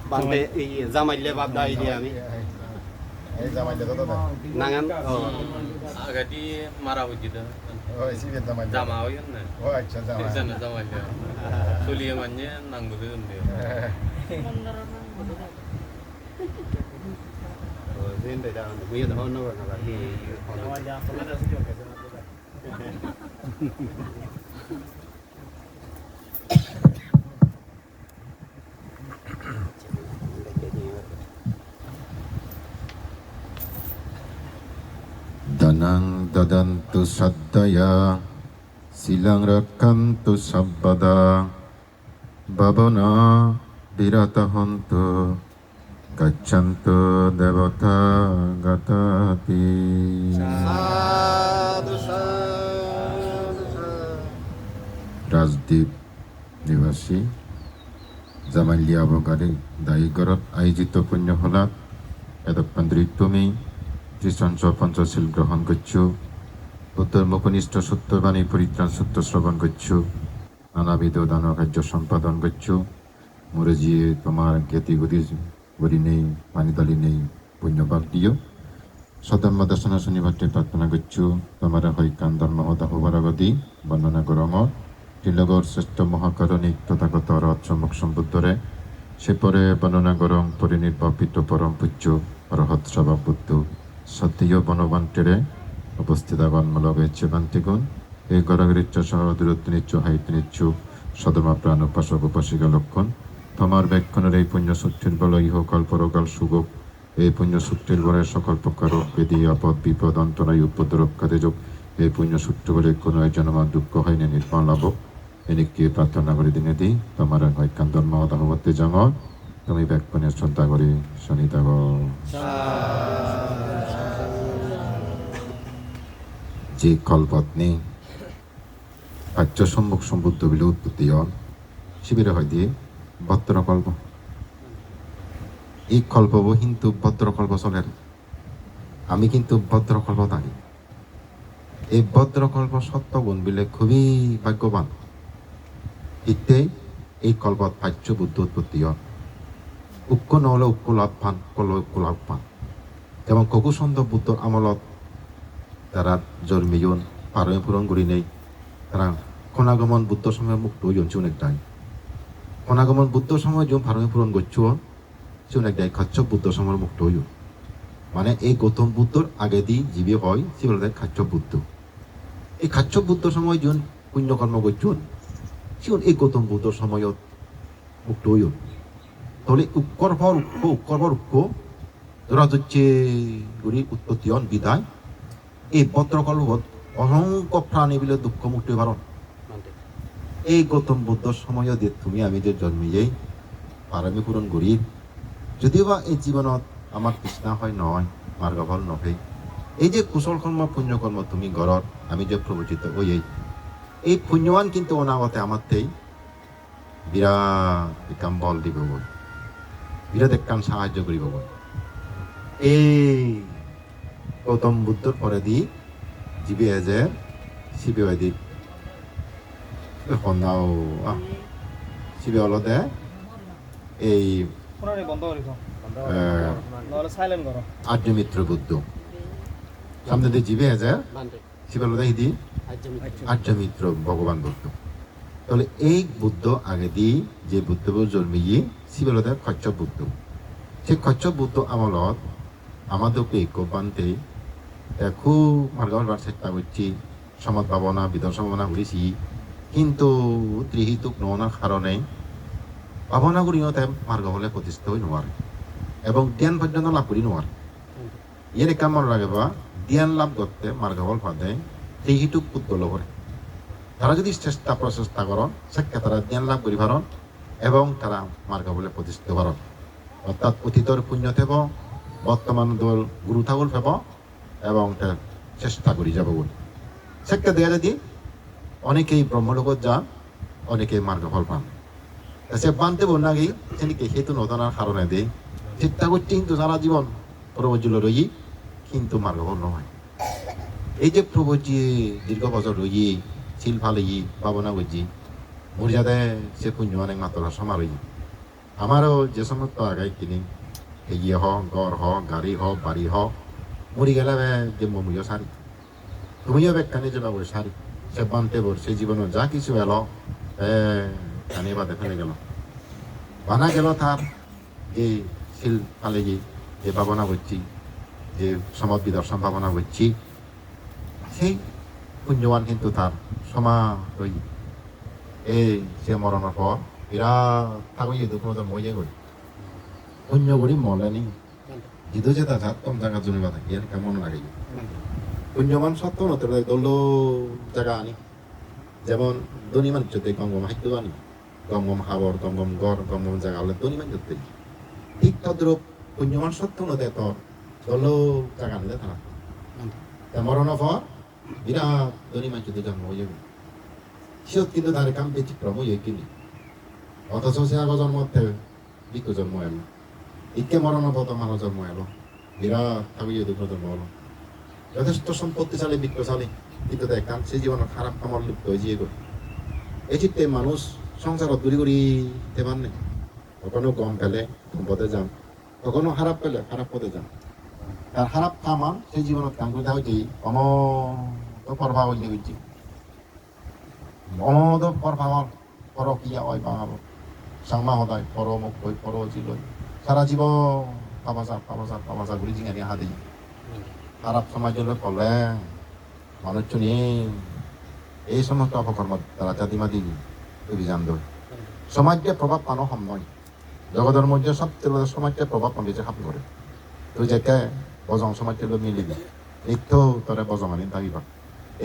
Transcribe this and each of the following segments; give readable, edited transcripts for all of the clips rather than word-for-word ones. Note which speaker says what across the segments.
Speaker 1: Bante Zamaile Babda ini kami.
Speaker 2: Zamaile kota dah.
Speaker 1: Nangan.
Speaker 3: Agak di marah begitu.
Speaker 2: Oh, isi dia Zamaile.
Speaker 3: Zamau ya na.
Speaker 2: Oh, अच्छा Zamaile.
Speaker 3: Sana Zamaile. Suliangannya nanggutu dia.
Speaker 1: Zin dah dah. Mui dah honor nak lagi.
Speaker 2: Danang dadantu saddaya silang rakkantu sabbada babana viratahantu gaccantu devata gatati.
Speaker 1: Sadhu sadhu sadhu.
Speaker 2: Rajdweep নিবাসী জামাইলিয়া অবকারী দায়ীগড়ত আয়োজিত পুণ্যফলাত এতক্ষণ তুমি ত্রিচঞ্চ পঞ্চশীল গ্রহণ করছো, উত্তর মুখনিষ্ঠ সত্যবাণী পরিত্রাণ সত্য শ্রবণ করছো, নানাবিধ দান কার্য সম্পাদন করছো, মরে জিয়ে তোমার জ্ঞাতি গতি নেই, পানিতালি নেই, পুণ্যভাগ দিও। সদম্য দর্শন শনিবারটি প্রার্থনা করছো, তোমার হয় কান্দন মহদাহ বারগদি বর্ণনা করম তিলগর শ্রেষ্ঠ মহাকারণিক তথাগত রথ সম্মুখ সম্বুদ্ধরে সে পরে বর্ণনা গরম পরিনির্বাপিত পরম পূজ্য অরহৎ স্বভাব বুদ্ধ সত্যীয় বনবান্টেরে উপস্থিত আগন্মলগে চেবান্তিগুণ এই গরাগরিচ্ছ সহ দূরত্বনিচ্ছ হাইতনিচ্ছ সদমা প্রাণ উপাসক উপাসিকা লক্ষণ তোমার ব্যাখ্যানের এই পুণ্যসূত্রের বল ইহকাল পরকাল সুযোগ এই পুণ্যসূত্রের বলে সকল প্রকার বেদি আপদ বিপদ অন্তরায় উপদ্রব কাজে যোগ এই পুণ্যসূত্র বলে কোনো একজন আমার দুঃখ হয়নি নির্মাণ লাভ এনেকে প্রার্থনা করে দিনে দিই তোমার হয় কান্দন মহদাহবতে জাম তুমি ব্যাখ্যানের শ্রদ্ধা করে শনিতাগ। যে কল্পত্নী কার্য সম্মুখ সম্বুদ্ধ বিলে উৎপত্তি হন শিবিরে হয় দিয়ে ভদ্রকল্প এই কল্পব কিন্তু ভদ্রকল্প চলের আমি কিন্তু ভদ্রকল্প থাকি এই ভদ্রকল্প সত্য গুণ বিলে খুবই ভাগ্যবান ইতে এই কল্পত পাচ্য বুদ্ধ উৎপত্তি হন উক্ক নহলে উক্ক লাভ পান কল উক্ক লাভ পান যেমন ককুসন্দ বুদ্ধ আমলত তারা জন্মিয়ন পারমে পূরণ করি নেই তারা খনাগমন বুদ্ধ সময় মুক্ত হইন অনেক দায় খনাগমন বুদ্ধ সময় যে পারমে পূরণ করছো সে অনেক দায় খাচ্ছপ বুদ্ধ সময় মুক্ত হইন মানে এই গৌতম বুদ্ধর আগে দি জীবে হয় সে বলে দেয় খাচ্ছপ বুদ্ধ এই খাচ্ছপ বুদ্ধ সময় যোন পুণ্যকর্ম করছুন সে এই গৌতম বুদ্ধর সময়ত মুক্ত হইন তাহলে উৎকর পর উক্ষ ধরা হচ্ছে গুড়ি উৎপত্তি হন বিদায় এই ভদ্রকল্পত অসংখ্য প্রাণী বিলে দুঃখ মুক্তি পারণ এই গৌতম বুদ্ধর সময় দিয়ে তুমি আমি যে জন্মিয়েই পারমী পূরণ করি যদিও বা এই জীবনত আমার তৃষ্ণা হয় নয় মার্গফল নহে এই যে কুশল কর্ম পুণ্যকর্ম তুমি গড়ত আমি যে প্রবচিত হই এই পুণ্যবান কিন্তু অনাগতে আমারতেই বিরাট একাম বল দিব বল বিরাট একাম সাহায্য করিব বল এই গৌতম বুদ্ধর পরে দি জীবে যে শিবে দি সন্ধাও শিবে অলতে এই আর্যমিত্র বুদ্ধ সামনে দিয়ে জীবে যে শিবে অলতে দি আর্যমিত্র ভগবান বুদ্ধ তাহলে এই বুদ্ধ আগে দি যে বুদ্ধ জন্মিয়ে শিবে অলতে কচ্ছপ বুদ্ধ সেই কচ্ছপ বুদ্ধ আমলত আমাদেরকে ঐক্যবান্তে খুব মার্গবার চেষ্টা করছি সমাজ ভাবনা বিধান সম্ভাবনা করেছি কিন্তু ত্রিহিতুক ননার কারণে ভাবনা করিও তাই মার্গ হলে প্রতিষ্ঠিত হয়ে নোয়ারে এবং জ্ঞান পর্যন্ত লাভ করি নোয়ারে এর কাম মনে লাগে বা জ্ঞান লাভ করতে মার্গ হল ফাঁদে ত্রিহিতুক উদ্গল করে তারা যদি চেষ্টা প্রচেষ্টা করেন সেক্ষেত্রে তারা জ্ঞান লাভ করি পারেন এবং তারা মার্গ বলে প্রতিষ্ঠিত পারেন অর্থাৎ অতীতর পুণ্য থেব বর্তমান দল গুরু থাকুল ফেব এবং চেষ্টা করি যাব বলে সেক্ষেত্রে দেখা যদি অনেকেই ব্রহ্মলোকত যান অনেকেই মার্গফল পান সে বানতে বন্যাগি সেদিকে হেতু নদনার কারণে দেয় চিন্তা করছি কিন্তু সারা জীবন প্রবজ্জুল রই কিন্তু মার্গফল নয় এই যে প্রবজ্জি দীর্ঘ বছর রই শিল ফালি ভাবনা করছি মর্যাদে সে পুণ্য অনেক মাত্রা সমারই আমারও যে সমস্ত আগাই কিনি এগিয়ে হোক ঘর হোক গাড়ি হোক বাড়ি হোক মরি গেলে যে মমিও সারি তুমিও ব্যাখ্যানি যে বাবু সারি সে বানতে বর সে জীবনে যা কিছু এলো কানে বাদে ফেলে গেল বানা গেল তার যে শিল ফালে যে ভাবনা হচ্ছি যে সমাজ বিদর্শন ভাবনা হচ্ছি সেই পুণ্যবান কিন্তু তার সমাজ এই সে মরণের পর বিরাট থাকুই দুঃখ মজে করি পুণ্য করি মলেনি জিদু যে তার কম জায়গা জমি বাধা ইয়ার কেমন লাগে পুণ্যবান সত্য নতে দল জায়গা আনি যেমন ধনী মানুষ যদি গম গম হাইতে আনি গম গম হাবর গম গম গড় গম গম জায়গা হলে ধনী মানুষ ঠিক তদ্রুপ পুণ্যবান সত্য নতে তোর দল জায়গা আনলে তারা মরণের পর বিরাট ধনী মানুষ যদি জন্ম হয়ে যাবে সিয়ত কিন্তু তার কাম ব্যতিক্রম হয়ে কিনি অথচ সে আগ জন্ম বিকু জন্ম এলো ইকে মরণের পর মানব জন্ম এলো বিরাট থাকুয়ে দুঃখ জন্ম হলো যথেষ্ট সম্পত্তিশালী বিত্তশালী কিন্তু দেখান সে জীবনের খারাপ কামড় লিপ্ত হয়ে যেয়ে গেল এই চিত্তে মানুষ সংসারত ঘুরি ঘুরি তেমান নেই কখনো কম পেলে কম পথে যান কখনো খারাপ পেলে খারাপ পথে যান তার খারাপ কামান সেই জীবনত কাম করতে হয়েছে প্রভাব হইলে হয়েছে অমদ প্রভাবর পরকিয়া হয় বাঙাল সাংমা সদায় পরমুখ হৈ পরজি লৈ সারা জীবন পাবাসা ঘুরি জিঙানি হাদি খারাপ সমাজলৈ কলে মানুষজনী এই সমস্ত অপকর্ম তারা জাতিমাদি অভিযান দেয় সমাজে প্রভাব পানো সময় জগতের মধ্যে সবচেয়ে সমাজে প্রভাব পানিছে হাত করে তুই যেকে বজং সমাজে মিলিবি নিত্য তরে বজং আনি থাকিবা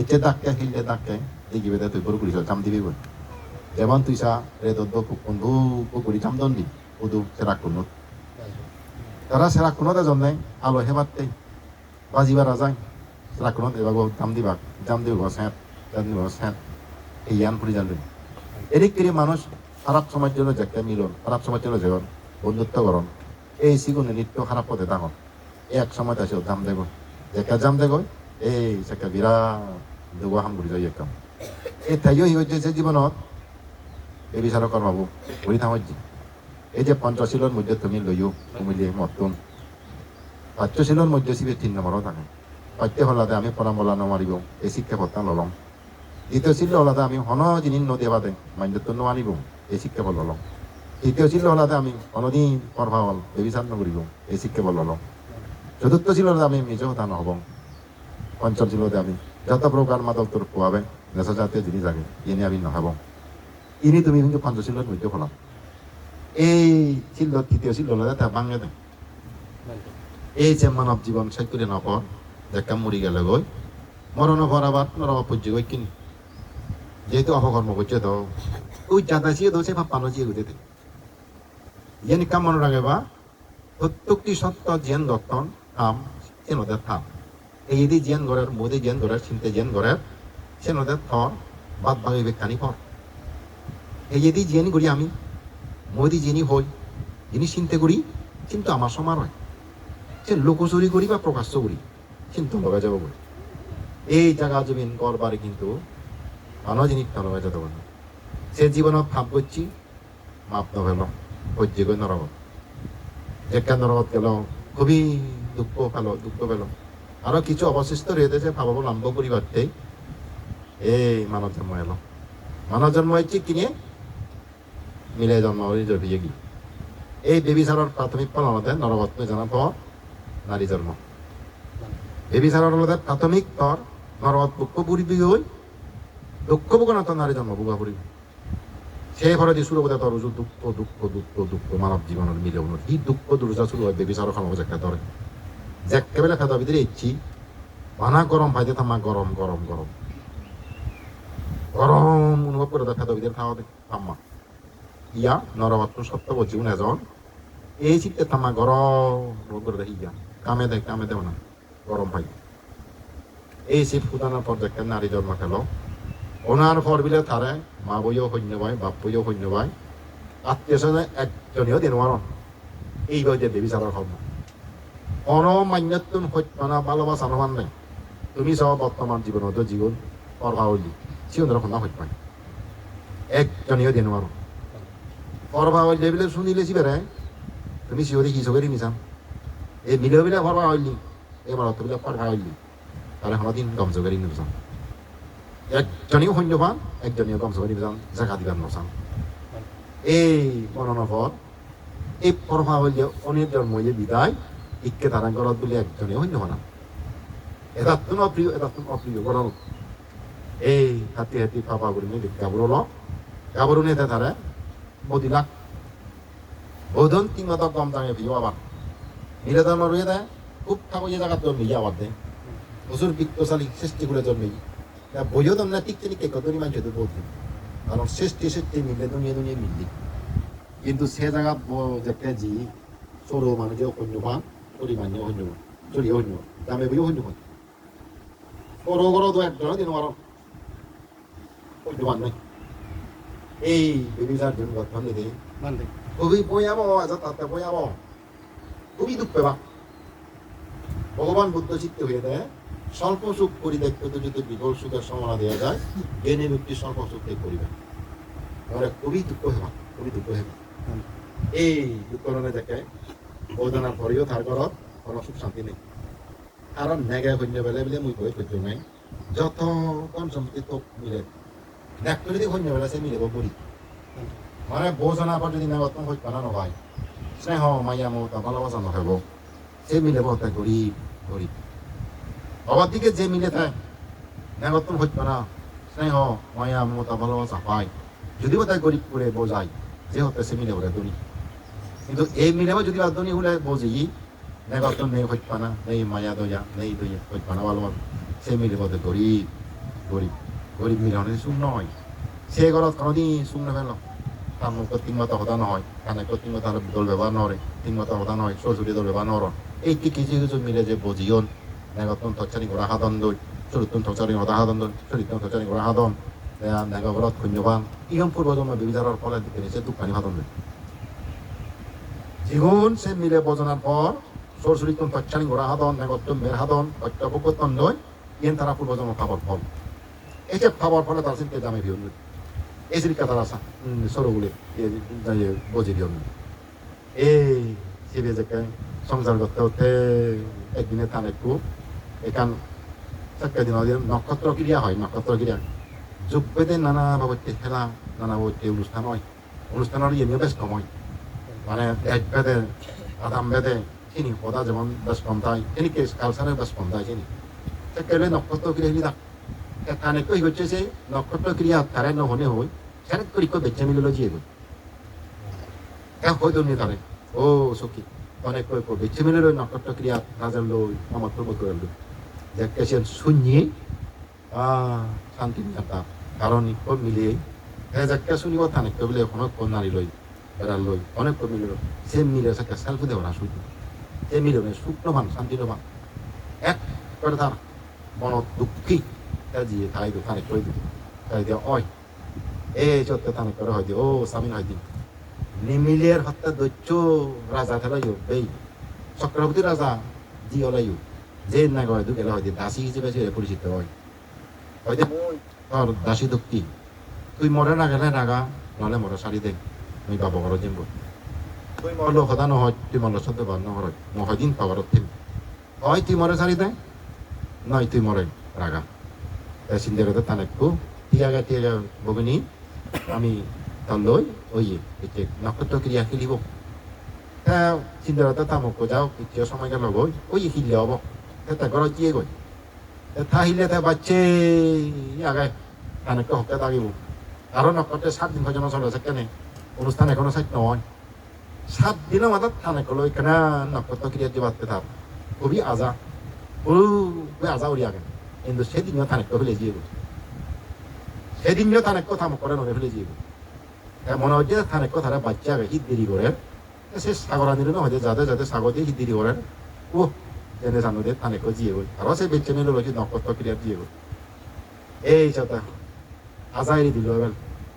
Speaker 2: এতে ডাকে হিলে ডাকে দেখিবে তুই বড় করিস জাম দিবি বল যেমন তুই সা রেদত বন্ধু পুকুরি জাম দন্দি উদু সেরা কুনত তারা সেরা কুনতে জন্যে আলো হেবাতে বাজিবার যায় সেরা কুনত এবার জাম দিব স্যাঁত জাম দিব স্যাঁত এই ইয়ান ফুরি জানবে এদিক করে মানুষ খারাপ সমাজ জন্য যেকে মিলন খারাপ সমাজ জন্য যেমন বন্ধুত্ব করণ এই সিগুনে নিত্য খারাপ পথে ডাঙর এক সময় আছে জাম দেব যেকা জাম দেব এই সেকা বিরাট দুগা হাম ঘুরি যায় একদম এই তাইও হয়েছে যে জীবনত এই বিচারক বাবু ঘুরি থাকি এই যে পঞ্চশীলর মধ্যে তুমি লইও কুমিলিয়ে মতন পাঠ্যশীলর মধ্যে সিবে 3 নম্বরও থাকে পাঠ্য হলাতে আমি পরামলা নমারিব এই শিক্ষা পত্তা ললম দ্বিতীয় শিল হলাতে আমি হন জিনিস নদী বাদে মান্যত্ব নানিব এই শিক্ষা বল ললম তৃতীয় শিল হলাতে আমি অনদিন পরভাবল বেবিচার নকরিব এই শিক্ষা বল ললম চতুর্থ শিলতে আমি নিজ কথা নহব পঞ্চম শিলতে আমি যত প্রকার মাদক তোর পোয়াবে নেশা জাতীয় জিনিস আগে ইনি আমি নহাব ইনি তুমি কিন্তু পঞ্চশীলের মধ্যে হলাম এই শিল তৃতীয় শিল হলে তা ভাঙে দেয় এই যে মানব জীবন শেষ করে নপর দেখা মরি গেলে গই মরণ পর আবার নরপর্য গই কিনি যেহেতু অপকর্ম করছে তো ওই যাতাছি তো সে ভাবপানো জিয়ে গুতে ইয়ানি কাম মনে রাখে বা প্রত্যেকটি সত্য জ্ঞান দর্শন থাম সে নদের থাম এই যদি জ্ঞান গড়ের মোদী জ্ঞান গড়ের চিন্তা জ্ঞান গড়ের সে নদের থর বাদ ভাবে বেখানি পর এই যদি জ্ঞান করি আমি মোদী যিনি হই যিনি চিন্তা করি কিন্তু আমার সমান হয় সে লোকচুরি করি বা প্রকাশ্য করি কিন্তু লগা যাব বলে এই জায়গা জমিন করবারে কিন্তু মানুষ জিনিস লগা যেতে পারে সে জীবনত ভাব করছি মাপ নভেল হজ্জে গৈ নরগত যেকা নরগত গেল খুবই দুঃখ পেল আরো কিছু অবশিষ্ট রয়েছে যে ভাবাবো লম্ব পরিবারতে এই মানব জন্ম এলো মানব জন্ম হয়েছে কিনে মিলে জন্ম জড়িয়ে গিয়ে এই বেবিচারের প্রাথমিক ফল আমাদের নরগত জানার পর নারী জন্ম বেবিচারের আমাদের প্রাথমিক তর নরগত দুঃখ পুরিবি হই দুঃখ ভোগনাত নারী জন্ম ভোগা পুরিবি সেই ঘরে শুরু হতে তোর দুঃখ মানব জীবনের মিলে এই দুঃখ দুর্যা শুরু হয় বেবিচার খামাবো একটা ধরে যেকেবেলে খাদ্য ভিতরে ইচ্ছি বানা গরম পাইতে থামা গরম অনুভব করে খাদ্য ভিতরে খাওয়া থাম্মা ইয়া নরবত্ন সত্য জীবন এজন এই চিত্তে থামা গরম করে দেখি ইয়া কামে দেব না গরম পাই এই শীত ফুটানোর পর দেখে নারী জন্ম খেলো ওনার পর বিলে তারে মা বইও সৈন্য ভাই বাপ বইও সৈন্য ভাই আত্মীয় স্বজনে একজনীয় দিন এই বইতে বেবিচারের হব মান্যতুন সত্যনা ভালোবাসা নমান নাই তুমি সব বর্তমান জীবনত জীবন পরভাবলি জীবনের সন্ধ্যা সত্য একজনীয় দিন পরবা হইলে বিলে শুনিলে বেড়ে তুমি সিওরি কি চোখেরই নিচাম এই মিলে বিলে পরবা হইলি এবার অত বিলে পরবা হইলি তাহলে কোনোদিন গম চোখেরই নিচাম একজনীও সৈন্যবান একজনীও গম চোখেরই নিচাম জাগা দিবার নচাম এই বর্ণনার পর এই পরবা হইলে অনেক জন্ম হইলে বিদায় ইকে তারা গলত বলে একজনীও সৈন্য হনা এটা তো অপ্রিয় এটা তো অপ্রিয় গরম এই হাতি হাতি পাপা করে নিয়ে গাবরো ল গাবরো নিয়ে তারা বদিলাক বৌধন 3 মাস কম দামে ভিও আবার মিলে দাম রয়ে দেয় খুব ঠাকুর যে জায়গা জন্মে আবার দেয় প্রচুর বিত্তশালী সৃষ্টি করে জন্মে বইও দাম না ঠিক তিনি কে কত মানুষ তো বলতে কারণ সৃষ্টি সৃষ্টি মিললে দুনিয়া দুনিয়া মিললি কিন্তু সে জায়গা যে জি সরু মানুষ অন্যবান পরিমাণে অন্যবান চলি অন্য দামে বইও অন্যবান বড় বড় তো একজনের দিন আমার অন্যবান নাই এই বেবিজার জন্য গঠন দিতে
Speaker 1: বান্ধে
Speaker 2: খুবই ভয়াবহ আছে তাতে ভয়াবহ খুবই দুঃখ পেবা ভগবান বুদ্ধ চিত্তে হয়ে দেয় স্বল্প সুখ পরিত্যাগ যদি বিফল সুখের সম্ভাবনা দেওয়া যায় জ্ঞানী ব্যক্তি স্বল্প সুখ ত্যাগ করিবে তাহলে খুবই দুঃখ হেবা এই দুঃখ দেখে বৌদানার পরেও তার ঘরত কোনো সুখ শান্তি নেই কারণ নেগে সৈন্য বেলে বলে মুই কই সহ্য নাই যত কম সম্পত্তি তো মিলে দেখতে যদি সৈন্য বেলা সে মিলে বলি মানে বোঝানোর পর যদি নেগত হইত বানানো হয় স্নেহ মাইয়া মমতা ভালোবাসা নহব সে মিলে বলতে গরিব গরিব বাবার দিকে যে মিলে থাকে নেগত হইত না স্নেহ মায়া মমতা ভালোবাসা পায় যদি তাই গরিব করে বোঝায় যে হতে সে মিলে বলে ধনী কিন্তু এই মিলেও যদি ধনী হলে বোঝি নেগত নেই হইত না নেই মায়া দয়া নেই দয়া হইত না ভালোবাসা সে মিলে বলতে গরিব গরিব গরিব মিলে অনেক শূন্য হয় সে ঘরত কোনোদিন শূন্য ফেল তার মুখ 3 মাস হতা নহয় কানে 3 মাস দল ব্যবহার নরে 3 মাস হতা নহয় শ্বশুরি দল ব্যবহার নর এই কিছু কিছু মিলে যে বজিয়ন নেগতন তচারি গোড়া হাদন দই চরিত্র তচারি হতা হাদন দই চরিত্র তচারি গোড়া হাদন নেগবরত শূন্যবান ইহম পূর্বজন্ম বিবিধার ফলে দিকে নিচে দুঃখানি হাদন দেয় জীবন সে মিলে বজনার পর চরিত্র তচারি গোড়া হাদন নেগত মের হাদন অত্যবগতন দই ইয়েন তারা পূর্বজন্ম খাবার ফল এই যে খাবার ফলে তার চিন্তা দামে ভিউ এসির কথা আসা সরগুলি বজি দিও এই সিবে যে সংসার করতে হতে একদিনে থান একটু এখান চারটা দিন নক্ষত্র ক্রিয়া হয় নক্ষত্র ক্রিয়া যুগ বেদে নানা বাবদে খেলা নানা বাবদে অনুষ্ঠান হয় অনুষ্ঠানের এমনিও বেশ কম হয় মানে এক বেদে আদাম বেদে চিনি পদা যেমন বেশ কম থাকে চিনি কালচারের বেশ কম থাকে চিনি চারটা নক্ষত্র ক্রিয়া হিলি থাক কানে কই হচ্ছে সে নক্ষত্র ক্রিয়া তারে নহনে হই সেটা করি কো বেচে মিললো জিয়ে গই এক হইতো নি তারে ও সখী অনেক কই কো বেচে মিললো নক্ষত্র ক্রিয়া রাজার লই আমার প্রভু করে লই যে কেসে শুনিয়ে শান্তি নিতা কারণ কো মিলে হে যাকে শুনিব তানে কো বলে কোনো কোন নারী লই এরা লই অনেক কো মিললো সে মিলে সাকে সেলফ দেব না শুনি সে মিলে শুকনবান শান্তি নবান এক করে তার মন দুঃখী জিয়ে তাই তো তানে কই দিই তাই দিয়ে ওই এই চত্বর তানে করে হয় দি ও সামিন হয় দি নিমিলের হত্যা দৈত্য রাজা থেলাইও এই চক্রবর্তী রাজা জি ওলাইও যে না গয় দুকে হয় দি দাসী হিসেবে সে পরিচিত হয় হয়তো তোর দাসী দুঃখী তুই মরে না গেলে নাগা নহলে মরে সারি দে আমি বাবা ঘর জিমব তুই মরলো সদা নহয় তুই মরলো সদ্য বার নহয় মই দিন পাবারত থিম হয় তুই মরে সারি দে নয় তুই মরে রাগা সিন্দেরতে তানেকু টিয়াগা বগনি আমি তালই ওই এতে নক্ষত্র ক্রিয়া খেলিব সিন্দেরতে তামকো যাও কিছু সময় গেল গই ওই হিলে হব এটা ঘর জিয়ে গই তা হিলে তা বাচ্চে আগে তানেকো হকে দাগিব কারণ নক্ষত্রে 7 দিন পর্যন্ত চলেছে কেন অনুষ্ঠান এখনো শেষ নয় 7 দিনের মাথায় তানেকো এখানে নক্ষত্র ক্রিয়া দিবাতে থাক খুবই আজা খুবই আজা উড়ি আগে কিন্তু সেদিনও তানেক ফেলে দিয়ে সেদিনও তানেক কথা করে নয় ফেলে দিয়ে মনে হচ্ছে তানেক তারা বাচ্চা আগে হিত দেরি করে সে সাগর আনিল না হয়তো যাতে যাতে সাগর দিয়ে হিত দেরি করেন ও জেনে জানো দিয়ে তানেক জিয়ে গই আরও সে বেচে নিল রয়েছে নক্ষত্র ক্রিয়া দিয়ে গই এই সাথে আজাইরি দিল এবার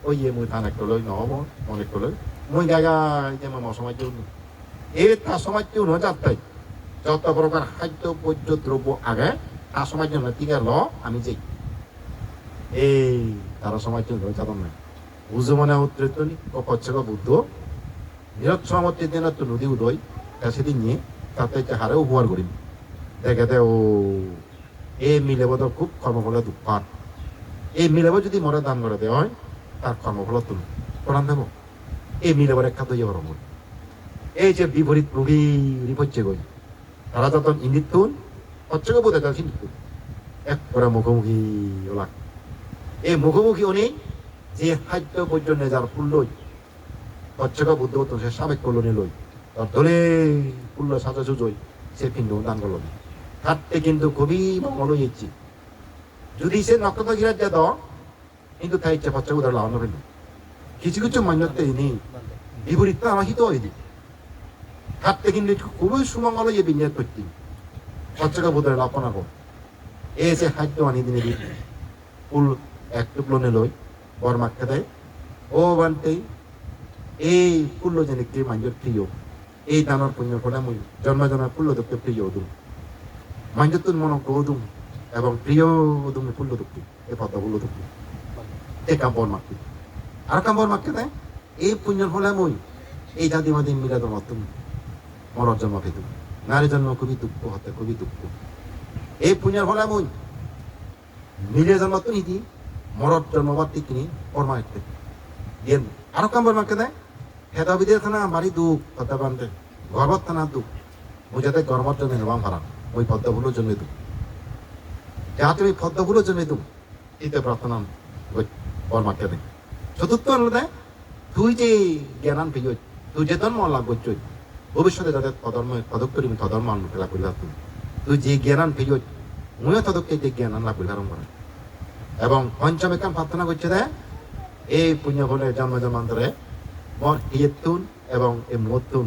Speaker 2: ওই মুই তানেক লই নহব অনেক লই মুই জায়গা যে মই সমাজ এই তার সমাজ কেউ নয় যাত্রায় যত প্রকার খাদ্য বৈদ্য দ্রব্য আগে তার সময় জন্য টিকা ল আমি যাই এই তারা সময় জন্য যাদন নাই বুঝো মানে উত্তর ও কচ্ছে বুদ্ধ নিরক্ষমতি দিন তো নদী উদয় সেদিন নিয়ে তাতে হারে উপহার করিম দেখে ও এ মিলেব তো খুব কর্মফলে দুঃখার এই মিলেব যদি মরে দান করে দেওয়া হয় তার কর্মফল তুল কোরআন দেব এই মিলেব রেখা তৈরি হরম এই যে বিপরীত প্রভি হচ্ছে গই তারা যত ইঙ্গিত তুন হচ্ছে গো বোধ কিন্তু এক করে মুখোমুখি ওলাক এই মুখোমুখি উনি যে খাদ্য পর্যন্ত যার ফুল লই হচ্ছে গো বুদ্ধ তো সে সাবেক কলোনি লই তার দলে ফুল সাজা সুজই সে পিণ্ড দান করল কাটতে কিন্তু খুবই মঙ্গল হয়েছি যদি সে নক্ষত্র গিরাজ যা দাও কিন্তু তাই ইচ্ছে হচ্ছে উদার লাগানো ফেলল কিছু কিছু মান্যতে নেই বিপরীত আমার হিত হয়ে দিই কাটতে কিন্তু খুবই সুমঙ্গল হয়ে বিনিয়োগ করতে হচ্ছে গো বুদ্ধের লাভ না এই যে খাদ্য আনি দিনে দিই ফুল এক টুকলো লই বর মাখতে দেয় ও বানতে এই ফুল্ল যেনিকে মাঞ্জর প্রিয় এই দানর পুণ্য ফলে মই জন্ম জন্ম ফুল্ল দুঃখে প্রিয় দুম মাঞ্জর তুন মন গৌদুম এবং প্রিয় দুমে ফুল্ল দুঃখী এ পদ্ম ফুল্ল দুঃখী এ কাম্বর মাখি আর কাম্বর মাখতে দেয় এই পুণ্যর ফলে মই এই জাতি মাদি মিলে তোমার তুমি মরর জন্ম পেতুম নারী জন্ম খুবই দুঃখ হতে খুবই দুঃখ এই পুণ্যর ফলে মই মিলে জন্ম তো নিদি মরর জন্মবার ঠিক কিনি কর্মা একটা দিয়ে আরো কাম্বর মাখতে দেয় হেদাবিদের থানা বাড়ি দুঃখ কথা বানতে গর্বত থানা দুঃখ বুঝাতে গর্বর জন্য নেবাম হারাম ওই পদ্মগুলোর জন্য দুঃখ যা তুমি পদ্মগুলোর জন্য দুঃখ এতে প্রার্থনা বর মাখতে দেয় চতুর্থ হলো দেয় তুই যে জ্ঞানান পেয়ে তুই যে ধর্ম লাভ করছ ভবিষ্যতে যাতে তদক করি তধর্ম লাভ করিলা তুই যে জ্ঞানান পেয়ে ময়ও তদককে যে জ্ঞানান লাভ করিলাম করে এবং পঞ্চমে কাম প্রার্থনা করছে দেয় এই পুণ্য ফলে জন্ম জন্মান্তরে মর হিয়েতুন এবং এই মতুন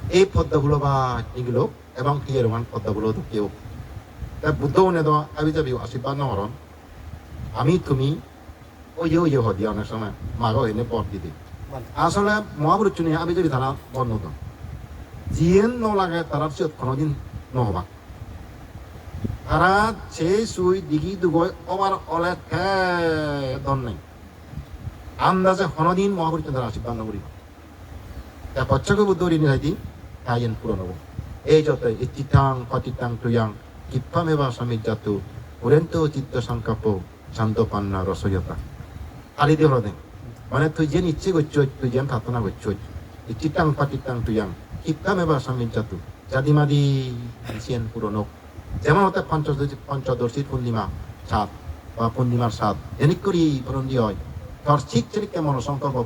Speaker 2: এই পদ্মগুলো বা এগুলো এবং হিয়ের মান পদ্মগুলো তো কেউ তা বুদ্ধ উনি তো আবি যাবি আশীর্বাদ না হরণ আমি তুমি ওই হদি অনেক সময় মাগো এনে পর দিদি আসলে মহাপুরুষ নিয়ে আমি যদি তারা বন্ধ তো জিয়েন ন লাগে তারা সে কোনোদিন নহবা তারা সেই সুই দিঘি দুগই ওবার অলে ধন নাই আন্দাজে কোনোদিন মহাপুরুষ তারা আশীর্বাদ নকরিব তা পচ্ছকে বুদ্ধ ঋণী হাইতি তাইন পূরণ হব এই যত চিত্তাং পতিতাং তুয়াং কিপ্পামেবা স্বামীর জাতু পুরেন্ত চিত্ত সংকাপ শান্ত পান্না রসয়তা আলি দিয়ে হলো মানে তুই যেন ইচ্ছে করছ তুই যেন প্রার্থনা করছ চিত্তাং পতিতাং তুয়াং কিপ্পামেবা স্বামীর জাতু জাদিমাদি সিয়েন পূরণ হোক যেমন হতে পঞ্চদশীর পূর্ণিমা সাত বা পূর্ণিমার সাত এনিক করি পূরণ দিয়ে হয় তোর ঠিক ঠিক মন সংকল্প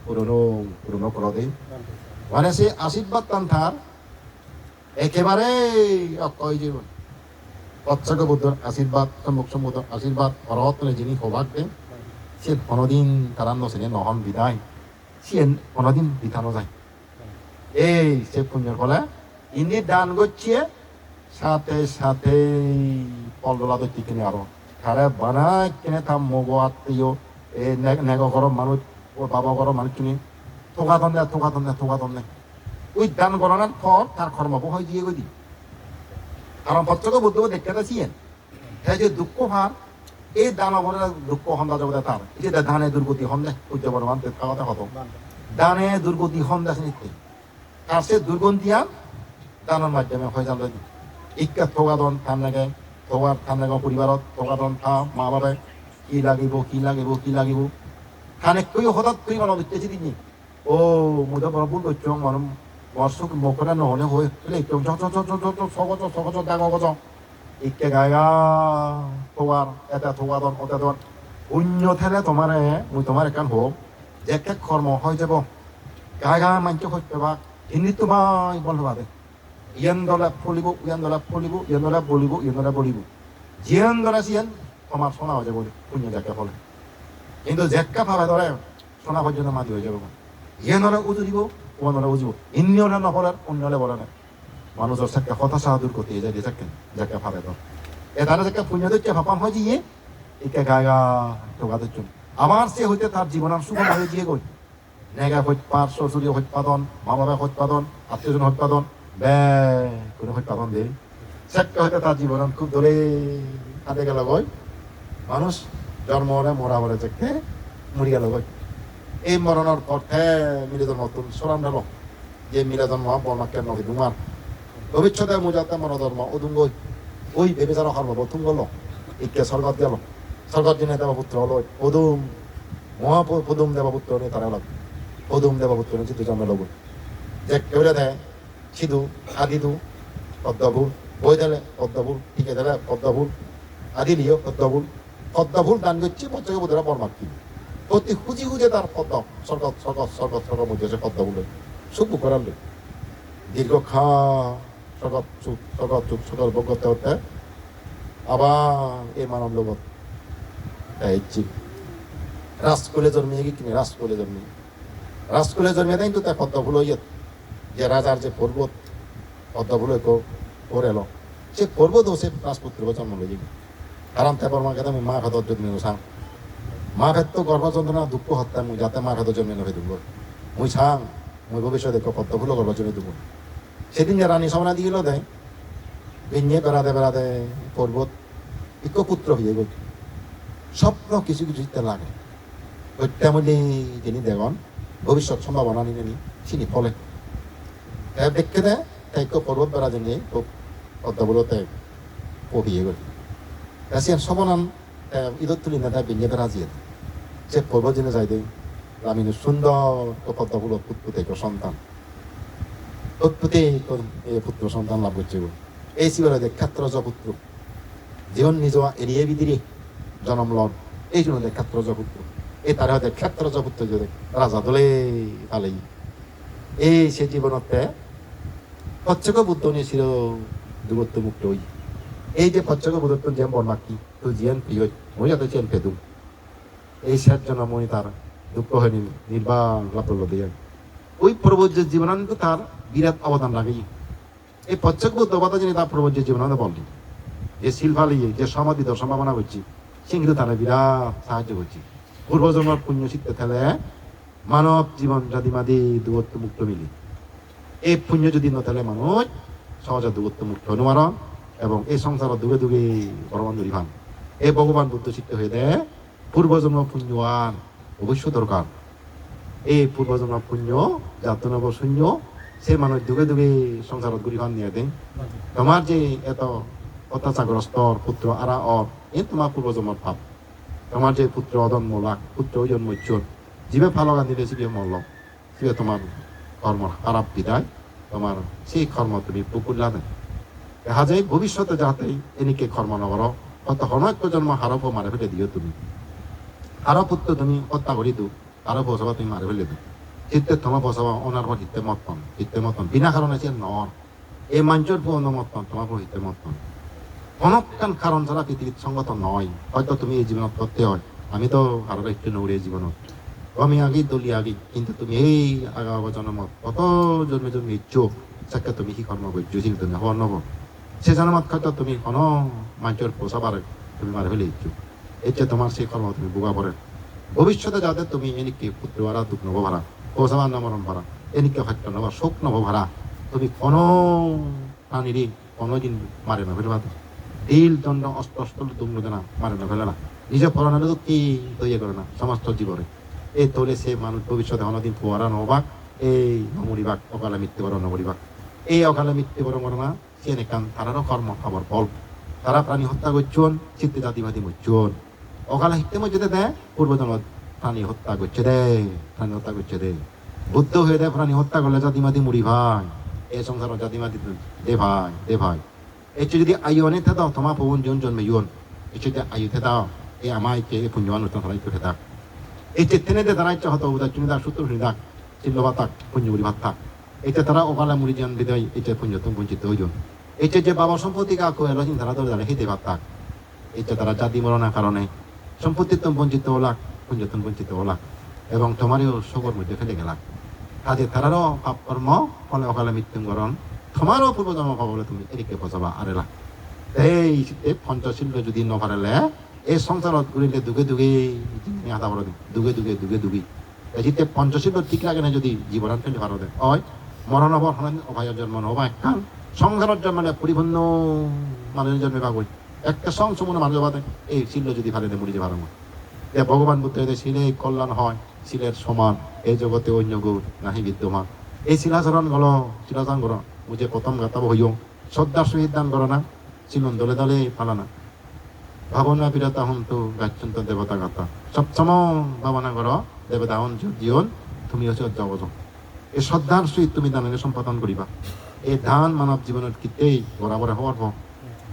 Speaker 2: পুরনো করো দে মানে সে আশীর্বাদ তান্থার একেবারে অকয় জীবন পচ্ছক বুদ্ধর আশীর্বাদ সম্মুখ সম্মুখ আশীর্বাদ পরবর্তনে যিনি সৌভাগ্যে সে কোনোদিন তারা নচেনে নহন বিদায় সে কোনোদিন বিধানো যায় এই সে পুণ্যের ফলে ইনি দান করছে সাথে সাথে পলদোলা দৈত্য কিনে আরো তারা বানাই কিনে তার মগ আত্মীয় এই নেগ ঘরের মানুষ ও বাবা ঘরের মানুষ কিনে থোকা দন্দে ওই দান গণনার পর তার কর্মব হয় দিয়ে গই দি কারণ পত্রক বুদ্ধ দেখতে পাচ্ছেন হ্যাঁ যে দুঃখ ভার এই দান অবরে দুঃখ হন্দা জগতে তার এই যে ধানে দুর্গতি হন্দে উচ্চ বর্মান কথা হতো দানে দুর্গতি হন্দা নিতে তার সে দুর্গন্ধিয়া দানের মাধ্যমে হয় জানলে ইকা থোকাদন থান লাগে থোকার থান লাগে পরিবারত থোকাদন থা মা বাবাই কি লাগিব খানেককৈ হঠাৎ কৰি মানুহ বিত্তেছি দিনি ও মুদা বড় ভুল করছো মানুষ বর্ষক মকরা নহলে হয়ে একদম সগজ ডাঙৰ গজ ইকে গায়গা থোৱাৰ এটা থোকাদন অতেদন অন্য ঠেলে তোমাৰে মই তোমাৰ একান হোক যে এক কর্ম হৈ যাব গায়গা মাঞ্চ সত্য বা হিন্দী তোমাই বন্ধ বাদে ইয়ান দলে ফলিব জিয়ান দলে সিয়ান তোমার সোনা হয়ে যাবে পুণ্য যাকে ফলে কিন্তু জেক্কা ভাবে ধরে সোনা পর্যন্ত মাটি হয়ে যাবে ইয়ে নলে উজু দিব ও নলে উজুব ইন্নি হলে নফলের অন্য হলে বলে না মানুষের সাথে কথা সাহায্য করতে যায় দিয়ে থাকেন যাকে ভাবে ধর এ তারা যাকে পুণ্য দিচ্ছে ভাপাম হয় যে একে গায়গা টোকা দিচ্ছ আমার সে হইতে তার জীবনের সুখ হয়ে গিয়ে গই নেগা হত্যপাত শ্বশুরী হত্যপাদন মা বাবা হত্যপাদন আত্মীয়জন হত্যপাদন কোনো হত্যপাদন দিয়ে সেটা হইতে তার জীবন খুব ধরে কাঁদে গেল গই মানুষ জন্ম হলে মরা বলে চেকে মরি গেল গই এই মরণের পথে মিলিত নতুন সরান হল যে মিলাদন মহা বর্মাকে নহি দুমার ভবিষ্যতে মুজাতে মনোধর্ম অদুঙ্গ ওই বেবিচার কর্ম বতুম গল ইকে স্বর্গত গেল স্বর্গত দিনে দেবপুত্র হল পদুম পদুম দেবপুত্র নিয়ে তারা হল পদুম দেবপুত্র নিয়ে চিত্ত জন্ম লব যে কেউ দেয় সিধু আদিদু পদ্মভুল বই দিলে পদ্মভুল টিকে দিলে পদ্মভুল আদি লিও পদ্মভুল দান করছি বচ্চাকে বোধরা বর্মাকি প্রতি খুঁজি খুঁজে তার পদ্ম স্বর্গত স্বর্গত স্বর্গত স্বর্গ মধ্যে পদ্মভুল সুখ করালে দীর্ঘ খা স্বর্গত চুপ স্বর্গত চুপ স্বর্গত ভোগ করতে হতে আবার এই মানব লোক ইচ্ছি রাজকুলে জন্মিয়ে কি কিনে রাজকুলে জন্মিয়ে দেয় কিন্তু তার পদ্মভুল হইয়া যে রাজার যে পর্বত পদ্মভুল করে এলো সে পর্বত সে রাজপুত্র জন্ম লই যাবে কারণ তারপর মাকে আমি মা খাত জন্মিয়ে সাং মা ভেদ তো গর্ভ যন্ত্রণা দুঃখ হত্যা মুই যাতে মা খাত জন্মিয়ে নহে দুঃখ মুই সাং মুই ভবিষ্যতে পদ্মভুল গর্ভ জন্মিয়ে দুঃখ সেদিন যে রানী সামনা দিয়ে গেল দেয় বেঞ্জে বেড়াতে পর্বত ইকো পুত্র হয়ে গেল স্বপ্ন কিছু কিছু লাগে তেমনি যিনি দেখুন ভবিষ্যৎ সম্ভাবনা নিয়ে নি চিনি ফলে দেখে দেয় তাই পর্বত বেড়া যিনি পদ্মবুলতে পহিয়ে গেল রাশিয়ান সবনান ঈদত তুলি না তাই বেঞ্জে বেড়া দিয়ে সে পর্বত যিনি যাই দেয় আমি সুন্দর পদ্মবুল পুত্পুতে সন্তান পুত্পুতে পুত্র সন্তান লাভ করছে এই ছিল ক্ষেত্রজ পুত্র জীবন নিজ এড়িয়ে বিদিরে জন্ম লন এই জন্য ক্ষেত্রজ পুত্র এই তার হয়তো ক্ষেত্রজ পুত্র যদি রাজা দলে পালেই এই সে জীবনতে পচ্ছক বুদ্ধ নিয়ে ছিল দূরত্ব মুক্ত হই এই যে পচ্ছক বুদ্ধত্ব যে বর্ণাকি তো জিয়ান প্রিয় মই যাতে চেন পেদু এই শেষ জন্য মই তার দুঃখ হয়নি নির্বাণ লাভ দিয়ে ওই প্রবোজ্য জীবনান্ত তার বিরাট অবদান লাগে এই পচ্ছক বুদ্ধ কথা যিনি তার প্রবোজ্য জীবনান্ত বললি যে শিল্পালিয়ে যে সমাধিত সম্ভাবনা করছি সে কিন্তু তারা বিরাট সাহায্য করছি পূর্বজন্মের পুণ্য শিখতে থাকলে মানব জীবন জাতিমাদি দূরত্ব মুক্ত মিলি এই পুণ্য যদি নথালে মানুষ সহজে দূরত্ব মুক্ত হনুমার এবং এই সংসার দুগে দুগে পরমাণু ভান এই ভগবান বুদ্ধ শিখতে হয়ে দেয় পূর্বজন্ম পুণ্যবান অবশ্য দরকার এই পূর্বজন্ম পুণ্য জাতনব শূন্য সে মানুষ দুগে দুগে সংসারত গরিভান নিয়ে দেন তোমার যে এত অত্যাচারগ্রস্ত পুত্র আরা এ তোমার পূর্বজন্মর ভাব তোমার যে পুত্র অদম্য লাখ পুত্র জন্ম চোর জীবে ভালো গান দিলে শিবে মরল শিবে তোমার কর্ম খারাপ বিদায় তোমার সেই কর্ম তুমি পুকুরলা দেন দেখা যায় ভবিষ্যতে যাতে এনেকে কর্ম নগর হয়তো অনেক জন্ম হারপ মারে ফেলে দিও তুমি আরো পুত্র তুমি হত্যা করি দু আরো বসবা তুমি মারে ফেলে দু চিত্তে তোমার বসবা ওনার পর হিতে মতন বিনা কারণে সে নর এই মাঞ্চর পূর্ণ মতন তোমার পর হিতে মতন অনকান কারণ ছাড়া পৃথিবীর সঙ্গত নয় হয়তো তুমি এই জীবনত করতে হয় আমি তো আরো একটু নৌরে জীবনত আমি আগেই দলি আগে কিন্তু তুমি এই আগা জন্মত কত জন্মে জন্মে ইচ্ছুক চাকে তুমি কি কর্ম করছো কিন্তু তুমি হওয়ার নব সে জন্মত হয়তো তুমি কোনো মাঞ্চর পোষাবার তুমি মারে ফেলে ইচ্ছুক এর চেয়ে তোমার সেই কর্ম তুমি বোকা পড়ে ভবিষ্যতে যাতে তুমি এনেকে পুত্র ভাড়া দুঃখ নব ভাড়া পোষাবার নমরণ ভাড়া এনেকে হত্য নব শোক নব ভাড়া তুমি কোনো প্রাণীরই কোনোদিন মারে না ফেলবা দিল দণ্ড অস্ত দুগ্ন জানা মারে না ফেলে না নিজে পড়ানো তো কি তৈরি করে না সমস্ত জীবনে এই তোলে সে মানুষ ভবিষ্যতে অনেকদিন পোয়ারা নবাক এই নমরিবাক অকালে মৃত্যুবরণ নমরিবাক এই অকালে মৃত্যুবরণ না সে নেকান তারারও কর্ম খাবার ফল তারা প্রাণী হত্যা করছন চিত্তে জাতিবাদী মরছন অকালে হিতে মধ্যে দেয় পূর্বজন্ম প্রাণী হত্যা করছে দে বুদ্ধ হয়ে দেয় প্রাণী হত্যা করলে জাতিমাদি মুড়ি ভাই এই সংসার জাতিমাদি দে ভাই এই যদি আয়ু অনেক দাও তোমার পবন জন জন্মে ইয়ন এই যদি আয়ু দাও এই আমাকে পুণ্যবান তারাই করে থাক এই চেতনে তারা ইচ্ছা হতো উদা চুনি দাক সূত্র দাক চিল্লবা তাক পুণ্যগুলি ভাত থাক এটা তারা অকালা মুড়ি জন বিদায় এটা পুণ্যতম বঞ্চিত হইজন এটা যে বাবা সম্পত্তি কাকু এলো তারা ধরে দাঁড়িয়ে হিতে ভাত থাক এটা তারা জাতি মরণের কারণে সম্পত্তিত্বম বঞ্চিত হলাক পুণ্যতম বঞ্চিত হলাক এবং তোমারও সকর মধ্যে ফেলে গেলাক কাজে তারারও পাপ কর্ম ফলে অকালে মৃত্যুবরণ তোমারও পূর্বজন্ম পাবলে তুমি এদিকে বসাবা আরেলা এই পঞ্চশীল যদি নপারেলে এই সংসারত ঘুরিলে দুগে আধা বড় দুগে এটিতে পঞ্চশীল ঠিক লাগে না যদি জীবনান ফেলে ভালো দেয় হয় মরণ হব অভয় জন্ম নবায় কারণ সংসারত জন্মালে পরিপূর্ণ মানুষের জন্মে পাবই একটা সংসমূহ মানুষ বাদে এই শিল্য যদি ভালো দেয় মরি যে ভালো যে ভগবান বুদ্ধ শিলে কল্যাণ হয় শিলের সমান এই জগতে অন্য গুণ নাহি বিদ্যমান এই শিলাচরণ গল শিলাচরণ কর বুঝে প্রথম গাতাব হইও শ্রদ্ধার সহিত দান করো না চিলন দলে দলে পালানা ভাবনা বিরতা হন্তু গাচ্ছন্ত দেবতা গাতা সবসময় ভাবনা করো দেবতা হন জীবন তুমি হচ্ছে জগত এই শ্রদ্ধার সহিত তুমি দানের সম্পাদন করিবা এই দান মানব জীবনের কীর্তেই বরাবর হওয়ার পর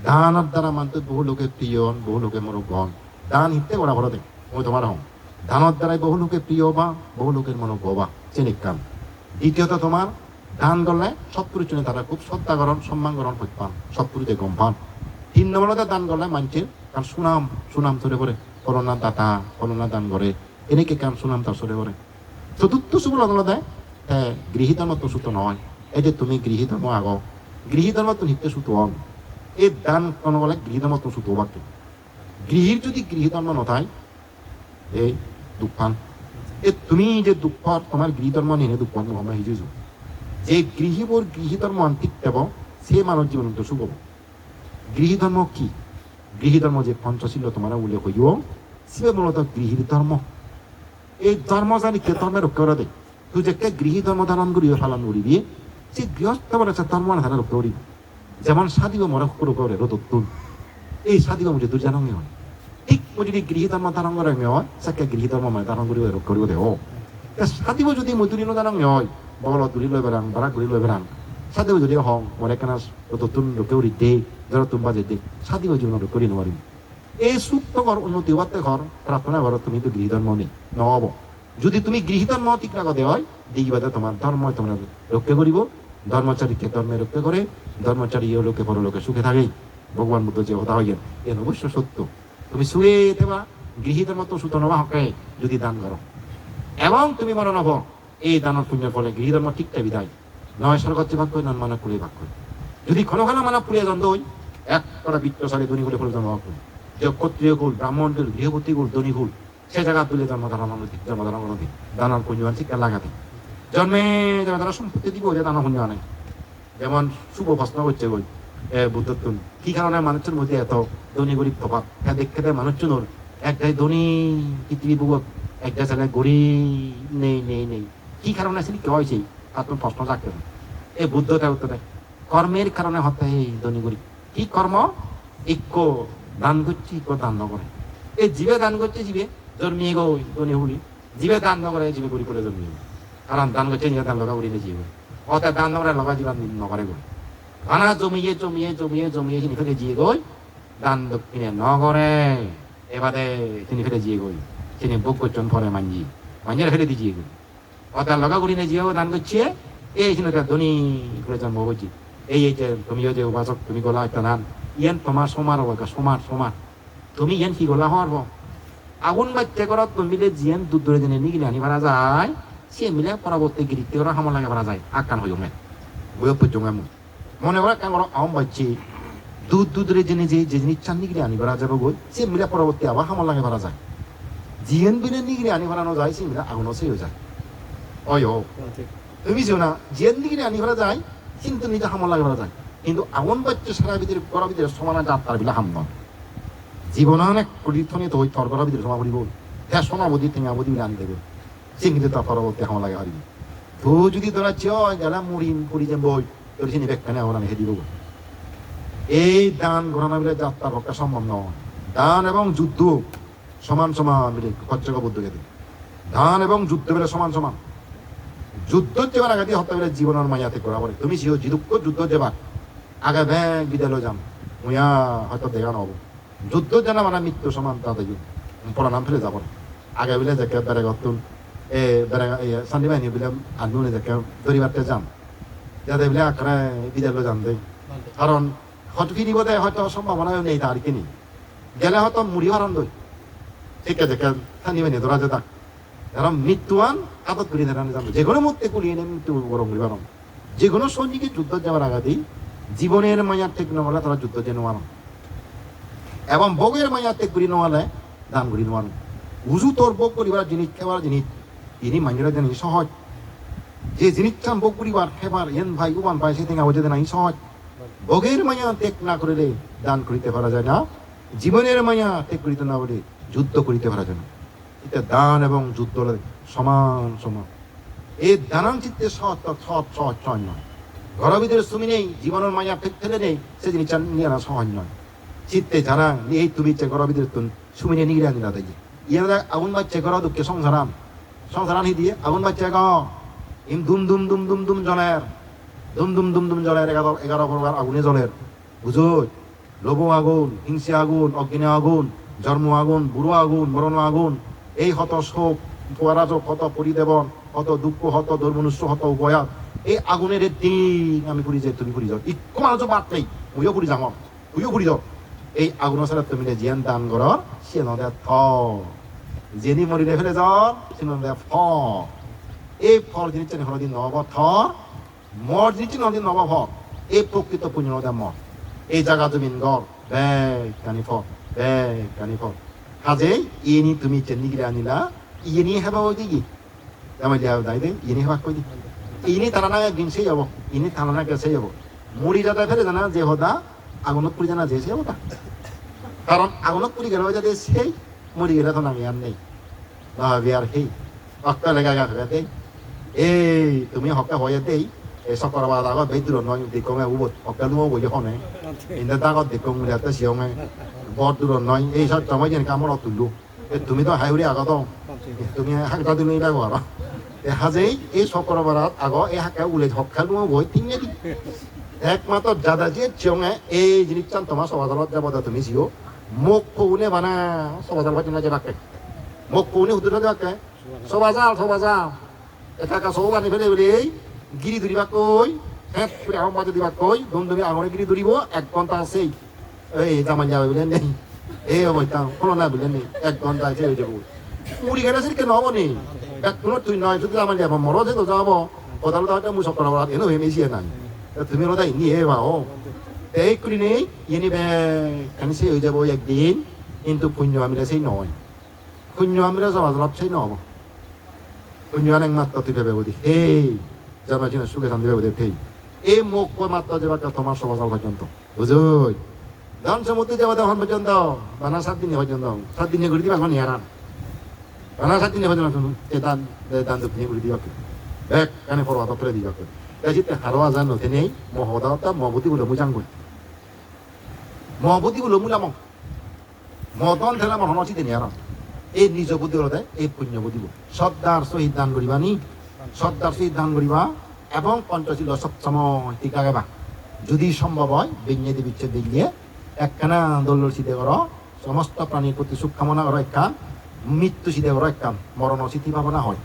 Speaker 2: দানের দ্বারা মানতে বহু লোকে প্রিয় হন বহু লোকে মনোজ্ঞ হন দান হিতে বরাবর দেখ মই তোমার হম দানের দ্বারাই বহু লোকে প্রিয় বা বহু লোকের মনোজ্ঞ বা চেনিক কাম দ্বিতীয়ত তোমার দান করলে সৎপুরুষজনে তারা খুব শ্রদ্ধা করণ সম্মান করণ পান সৎপুরুষে গম পান 3 নম্বরতে দান করলে মানছেন কারণ সুনাম চলে পড়ে করোনা দাতা করোনা দান করে এনেকে কারণ সুনাম তার চলে পড়ে চতুর্থ সুবল দেয় হ্যাঁ গৃহী ধর্ম তো সুতো নয় এই যে তুমি গৃহী ধর্ম আগ গৃহী ধর্ম তো নিত্য সুতো হন এই দান কোনো বলে গৃহী ধর্ম তো সুতো বাকি গৃহীর যদি গৃহী ধর্ম নথায় এই দুঃখান এ তুমি যে দুঃখ তোমার গৃহী ধর্ম নিয়ে দুঃখ আমরা হিজেছো যে গৃহীবোর গৃহী ধর্ম আন্তিক দেব সে মানব জীবন তো শুভ গৃহী ধর্ম কি গৃহী ধর্ম যে পঞ্চশীল তোমার উল্লেখ হইও সে মূলত গৃহীর ধর্ম এই ধর্ম জানি কে ধর্মে রক্ষা করে দেয় তুই যে গৃহী ধর্ম ধারণ করিবে পালন করিবি সে গৃহস্থ বলে ধর্ম ধারণ রক্ষা করিবি যেমন সাদিব মরক করে রোদুন এই সাদিব মুঝে তুই জানো হয় ঠিক যদি গৃহী ধর্ম ধারণ করে হয় সাকে গৃহী ধর্ম মানে ধারণ করিবে রক্ষা করিব দেহ সাদিব যদি মজুরি ধারণ হয় বল তুলি লই বেড়ান বারা ঘুরি লই বেড়ান সাদিব যদি হং মনে কেনা রোদুন রক্ষা করি দে ধরো তুমি বাজে দে সাদিব জীবন রক্ষা করি নোৱাৰিম এই সুপ্ত ঘর উন্নতি হওয়াতে ঘর প্রার্থনা ঘর তুমি তো গৃহী ধর্ম নেই নহব যদি তুমি গৃহী ধর্ম ঠিক রাখতে হয় দিগবাদে তোমার ধর্ম তোমরা রক্ষা করিব ধর্মচারীকে ধর্মে রক্ষা করে ধর্মচারী ও লোকে পরলোকে সুখে থাকে ভগবান বুদ্ধ যে হতা হইয়েন এর অবশ্য সত্য তুমি সুয়ে দেবা গৃহী ধর্ম তো সুত নবা হকে যদি দান করো এবং তুমি মনে নব এই দানের পুণ্যের ফলে গৃহী ধর্ম ঠিকটা বিদায় নয় স্বর্গত্রী ভাগ করে নন মানব কুড়ে ভাগ করে যদি ঘন ঘন মানব কুড়িয়ে দ্বন্দ্ব হই এক কটা বিত্তশালী ধনী কুলে ফলে জন্ম যে ক্ষত্রিয় কুল ব্রাহ্মণ কুল গৃহপতি কুল ধনী কুল সে জায়গা তুলে জন্মধারণ অনুমতি দানার পুণ্যবান শিক্ষা লাগাতে জন্মে যেমন তারা সম্পত্তি দিব যে দানা পুণ্য আনে যেমন শুভ প্রশ্ন করছে বই বুদ্ধত্বন কি কারণে মানুষের মধ্যে এত ধনী গরিব তফাৎ হ্যাঁ দেখতে দেয় মানুষজনের একটাই ধনী পৃথিবী বুবক একটা ছেলে গরিব নেই নেই নেই কি কারণে আসলে কি হয়েছে তার তুমি প্রশ্ন রাখতে এই বুদ্ধটা উত্তর দেয় কর্মের কারণে হতে এই ধনী গরিব কি কর্ম ঐক্য দান করছি দান নকরে এই জীবে দান করছে জীবে জন্মিয়ে গই ধনী হুলি জীবে দান নকরে জীবে গরিব করে জন্মিয়ে কারণ দান করছে নিজে দান লগা উড়িলে জীবে অর্থাৎ দান নকরে লগা জীবন নকরে গই আনা জমিয়ে জমিয়ে জমিয়ে জমিয়ে তিনি ফেলে জিয়ে গই দান দক্ষিণে নগরে এবারে তিনি ফেলে জিয়ে গই তিনি বুক করছেন পরে মাঞ্জিয়ে ফেলে দিয়ে জিয়ে গই অর্থাৎ লগা উড়িলে জিয়েও দান করছে এই ছিল ধনী করে জন্ম হয়েছি এই যে তুমিও যে উপাসক তুমি গলা একটা নান ইয়ান তোমার সমার সমার তুমি ইয়ান কি গলা হওয়ার আগুন বাচ্চা করা তুমি জিয়ান দুধ ধরে জেনে নিয়ে আনি ভাড়া যায় সে মিলে পরবর্তী গিরিতে করা হামলা লাগে ভাড়া যায় আকান হইও মে বইও পর্যন্ত এমন মনে করে কেন আম বাচ্চি দুধ ধরে জেনে যে জিনিস চান নিগিরে আনি ভাড়া যাবো গই সে মিলে পরবর্তী আবার হামলা লাগে ভাড়া যায় জিয়ান বিলে নিগিরে আনি ভাড়ানো যায় সে মিলে আগুন সে হয়ে যায় অয় তুমি যেও না জিয়ান নিগিরে আনি ভাড়া যায় কিন্তু নিজে হামলা লাগে ভাড়া যায় কিন্তু আগুন বাচ্চা সারা ভিতরে করা ভিতরে সমান যাত্রার বিলে হাম নয় জীবন অনেক পরিথনে তো ওই তর্করা ভিতরে সমা করিব হ্যাঁ সমাবধি তুমি আবধি বিলে আনি দেবে সে কিন্তু তার পরবর্তী হামলা লাগে হারিবি তো যদি তোরা চয় গেলা মুড়ি পুরি যে বই তোর সে ব্যাখ্যানে আমার আমি হেদিব এই দান ঘটনা মিলে যাত্রার পক্ষে সম্ভব নয় দান এবং যুদ্ধ সমান সমান মিলে খরচক বুদ্ধ গেতে দান এবং যুদ্ধ মিলে সমান সমান যুদ্ধ যেবার আগে দিয়ে হত্যা মিলে জীবনের মাইয়াতে করা বলে তুমি সিও দুঃখ যুদ্ধ যেবার আগে ব্যাগ বিদ্যালয় যাম মুয়া হয়তো দেখা নহব যুদ্ধ জানা মানে মৃত্যু সমান তাদের পড়া নাম ফেলে যাব আগে বিলে যাকে বেড়ে গতুন বেড়ে সান্দি বাহিনী বিলে আন্দোলনে যাকে দরিবারতে যাম যাতে বিলে আখড়া বিদ্যালয় যাম দেয় কারণ হয়তো ফিরিব দেয় হয়তো সম্ভাবনাও নেই তার কিনি গেলে হয়তো মুড়ি হরণ দই ঠিক আছে সান্দি বাহিনী ধরা যে তাক কারণ মৃত্যুয়ান আদত করি দেখানো যাবে যে কোনো মধ্যে কুলিয়ে নেন মৃত্যু গরম করি বারণ যে কোনো সৈনিকের যুদ্ধ যাওয়ার আগেই জীবনের মায়া টেক নহলে তারা যুদ্ধ যে নোয়ানো এবং ভোগের মায়া টেক করি নহলে দান করি নোয়ানো উজু তোর ভোগ করিবার জিনিস খেবার জিনিস তিনি মাইরা জানি সহজ যে জিনিস চান ভোগ করিবার খেবার এন ভাই উবান পায় সেদিন আওয়াজে দেন সহজ ভোগের মায়া ত্যাগ না করিলে দান করিতে পারা যায় না জীবনের মায়া ত্যাগ করিতে না বলে যুদ্ধ করিতে পারা যায় না 이때 দান এবং যুদ্ধ를 সমান সমান এই দানাং চিত্তে সৎ সহজ নয় ঘরের ভিতরে সুমি নেই জীবনের মায়া ফেলে নেই সে জিনিস নিয়ে না সহজ নয় চিত্তে জানা এই তুমি ইচ্ছে ঘরের ভিতরে তুন সুমিনে নিগিরা নিলা দেখি ইয়ারা আগুন বাচ্চা ঘর দুঃখে সংসারান দিয়ে আগুন বাচ্চা গ ইম দুম দুম দুম দুম দুম জলের দুম জলের 11 প্রকার আগুনে জলের বুঝো লোভ আগুন হিংসা আগুন অগ্নি আগুন জন্ম আগুন বুড়ো আগুন মরণ আগুন এই হত শোক পরাজক হত পরিদেবন হত দুঃখ হত দুর্মনুষ্য হত উভয়া এই আগুনের দিন আমি পুরি যাই তুমি পুরি যাও ইকো মানুষ বাদ নেই উইও পুরি যাও এই আগুনের সাথে তুমি জিয়ান দান করর সে নদে থ জেনি মরিলে ফেলে যাও সে নদে ফ এই ফল জিনিস হলদিন নব থ মর জিনিস নদী নব ফ এই প্রকৃত পুণ্য নদে মর এই জায়গা তুমি গর কানি ফ কাজে ইনি তুমি চেন্নি গিরে আনিলা ইনি হেবা ওই দিকে আমার লিয়া দাই দে ইনি হেবা কই দি ইনি তারা একদিন সেই যাব ইনি থানা গেছে যাব মুড়ি যাতা ফেলে জানা যে হদা আগুনত পুরি জানা যে সে হদা কারণ আগুনত পুরি গেল যাতে সেই মুড়ি গেলে তো নামি আর নেই না বিয়ার সেই অক্কা লেগা গা দেই এই তুমি হকা হয়ে দেই এই সকর বাদ আগত বেই দূর নয় দেখমে উবত অক্কা নুও বই হনে ইন্দা দাগত দেখম মুড়ি আতে সিয়মে বড় দূর নয় এই সব সময় যেন কামড় তুলু তুমি তো হাইউরি আগত তুমি হাকটা তুমি এটা করা হাজেই এই সকর বারাত আগ এই হাকা উলে হকা নুও বই তিনে দি একমাত্র দাদা যে চিয়ঙে এই জিনিস চান তোমার সবাদলত যাব তুমি জিও মুখ কৌনে বানা সবাদল ভাই যে রাখে মুখ কৌনে হুদুরা রাখে সবাজাল একা সব আনি ফেলে বলে গিরি ধরিবা কই হ্যাঁ পুরে আমার মাঝে দিবা কই তুমি আঙুলে গিরি ধরিব 1 ঘন্টা আছেই এই জামান যাবে বলে নেই এই অবস্থা কোনো না বলে নেই 1 ঘন্টা আছে হয়ে যাবো মুড়ি গেলে সে কেন হবো নি এক কোনো তুই নয় যদি আমার যাব মরো তো যাবো কোথাও তো মুসক করা এনে হয়ে মেশিয়ে নাই তুমি ওটা নিয়ে বাও এই করি নেই ইনি কেন সে হয়ে যাবো একদিন কিন্তু পুণ্য আমি সেই নয় পুণ্য আমরা সমাজ সেই নব পুণ্য একমাত্র তুই ভেবে বলি এই যাবা কিনা সুখে শান্তি ভেবে দেখ এই মুখ মাত্র যাবা তোমার সমাজ পর্যন্ত বুঝুই দান সমুদ্রে যাবা তখন পর্যন্ত বানা 7 দিন পর্যন্ত 7 দিনে ঘুরে দিবা এখন হেরান বানা 7 দিনে পর্যন্ত দান দক্ষিণে ঘুরে দিবা এক কানে পড়া তো ফেলে দিবা তাইতে হারোয়া জান নতে নেই মহদাতা মহবতী গুলো মুজাং বই মহবতী গুলো মুলাম মদন থেলা মহনচি দেনি আর এই নিজ বুদ্ধি হলে এই পুণ্য বুদ্ধি শ্রদ্ধার সহিত দান করিবানি শ্রদ্ধার সহিত দান করিবা এবং পঞ্চশীল সবসময় টিকা গাবা যদি সম্ভব হয় বিজ্ঞে বিচ্ছেদ দিলে একখানা দোল্লর সিদ্ধে করো সমস্ত প্রাণীর প্রতি সুখ কামনা করো একখান মৃত্যু সিদ্ধে করো একখান মরণ স্মৃতি ভাবনা হয়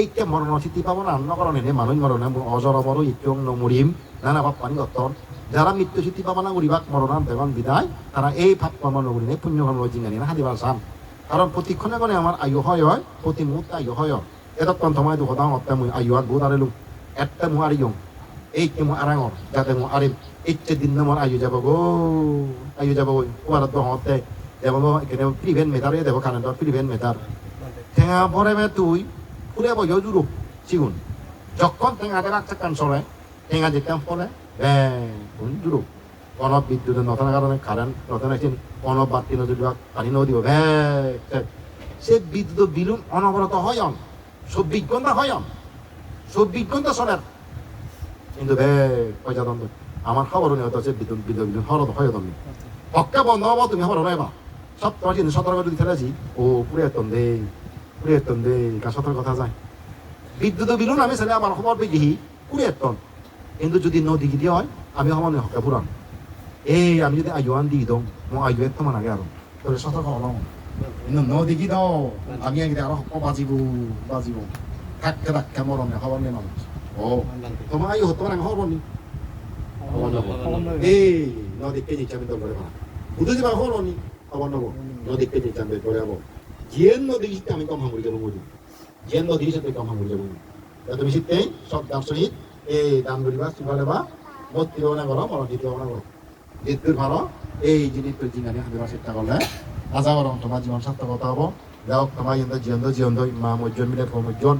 Speaker 2: এইটা মরণ স্মৃতি পাবনা অন্য কারণে মানুষ মরণে অজর বড় ইত্যং নমরিম নানা ভাব পানি দত্তর যারা মৃত্যু স্মৃতি পাবনা করিবাক মরণাম দেবন বিদায় তারা এই ভাব পাবনা নগরী পুণ্য কর্ম জিঙ্গানি না হাদিবার চান কারণ প্রতিক্ষণে গণে আমার আয়ু হয় প্রতি মুহূর্তে আয়ু হয় এতক্ষণ তোমায় দুঃখ দাম অত্যা মুই আয়ু আর বহুত আরেলুম একটা মু আরিয়ং এইকে মু আরাঙর যাতে মু আরিম এইটা দিন আমার আয়ু যাব গো তোমার হতে দেব এখানে প্রিভেন্ট মেটার দেব কারেন্টর প্রিভেন্ট মেটার ঠেঙা পরে তুই পুরে বই জুরু চিগুন যখন ঠেঙাতে রাখছে কান চলে ঠেঙা যেতাম ফলে জুরু অনব বিদ্যুতের নতুন কারণে কারেন্ট নতুন আছে অনব বাতি নজর পানি নদী সে বিদ্যুৎ বিলুন অনবরত হয় 24 ঘন্টা হয় 24 ঘন্টা চলের কিন্তু পয়সা দণ্ড আমার খবর নেই হচ্ছে বিদ্যুৎ বিলুন হরদ হয় তুমি পক্কা বন্ধ হবো তুমি খবর নেবা সব তোমার কিন্তু সতর্ক যদি ফেলেছি ও পুরে টন দে কাছাতের কথা যায় বিদ্যুৎ বিলুন আমি ছেলে আমার খবর পেয়ে দেখি 20 টন কিন্তু যদি নদী গিয়ে হয় আমি হব না হকা পুরান এই আমি যদি আয়ুয়ান দিই দম মই আয়ুয়ের তো মানে আর তোর সতর্ক হলাম কিন্তু নদী গিয়ে দাও আমি একদিন আরো বাজিব ধাক্কা মরণে খবর নেই মানুষ ও তোমার আয়ু হতো না খবর নি এই নদী কেজি চাবি দল করে বুঝতে যাবা খবর নি খবর নেবো নদী কেজি চাবি করে যাবো জিয়েন নদী আমি কম হাঙ্গুরি যাবো বুঝি জিয়েন নদী সাথে কম হাঙ্গুরি যাবো তুমি শীতে সব দাম সহিত এই দাম করিবা চুপালে বা ভর্তি ভাবনা করো মরণ দিতে ভাবনা করো বিদ্যুৎ ভালো এই জিনিস জিঙ্গানি হাতে চেষ্টা করলে আজা বরং তোমার জীবন সার্থকতা হবো যাও তোমার জীবন মা মজ্জন মিলে মজ্জন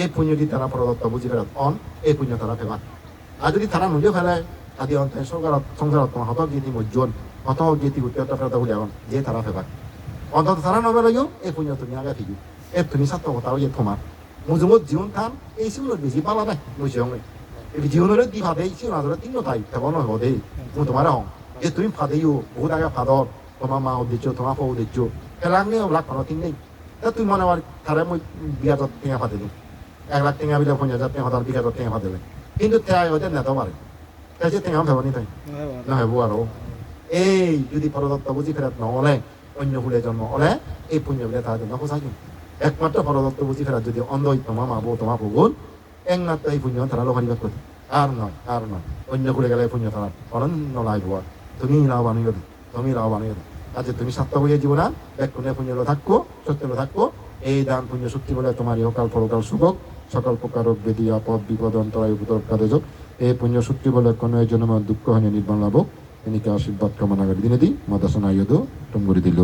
Speaker 2: এই পুণ্যটি তারা প্রদত্ত বুঝি ফেরত অন এই পুণ্য তারা ফেবা আর যদি তারা নদীও ফেলে আদি অন্তে সংসারত তোমার হতক যেটি মজ্জন হতক যেটি উত্তর ফেরত বলে যে তারা ফেবা অন্তত তারা নবে লইও এই পুণ্য তুমি আগে ফিরি
Speaker 4: এ তুমি সাত কথা ওই তোমার মুজুমত জীবন থান এই সিগুলো বেশি পালা নাই বুঝিও এই জীবনের দি ফাদে এই সিগুলো আদরে তিন তাই তেমন নয় হদে মু তোমার হং যে তুমি ফাদেইও বহুত আগে ফাদর তোমার মা দিচ্ছ তোমার ফৌ দিচ্ছ এলাক নিয়ে লাখ কোনো তিন নেই তা তুই মনে হয় তারে মই বিয়া যত টেঙা ফাদে দিই 1 লাখ টেঙা বিলে 50,000 টেঙা ফাদার বিঘা যত টেঙা ফাদেবে কিন্তু তাই ওদের নেতাও পারে তাই যে টেঙা ফেবনি তাই না হবো আরো এই যদি পরদত্ত বুঝি ফেরত নহলে অন্য ফুলে জন্ম হলে এই পুণ্য বিলে তার জন্য পোষাই একমাত্র পরদত্ত বুঝি ফেরত যদি অন্ধ তোমা মা বউ তোমা ভূগোল একমাত্র এই পুণ্য তারা লোকারিবাদ করতে আর নয় অন্য ফুলে গেলে পুণ্য তারা অনন্য লাইব তুমি লাভ আনিও তুমি লাভ আনিও আজ তুমি সাত্য হয়ে জীব না এক পুণ্যে পুণ্য থাকবো সত্য থাকবো এই দান পুণ্য শক্তি বলে তোমার ইহকাল পরকাল সুখক সকল প্রকার রোগ ব্যাধি আপদ বিপদ অন্তরায় উপতরকাদেজক এই পুণ্য শক্তি বলে কোনো এই জন্য দুঃখ হয়নি নির্বাণ লাভক এনেকে আশীর্বাদ কামনা করে দিনে দিই মাদাসনা ইয়দ টঙ্গরি দিল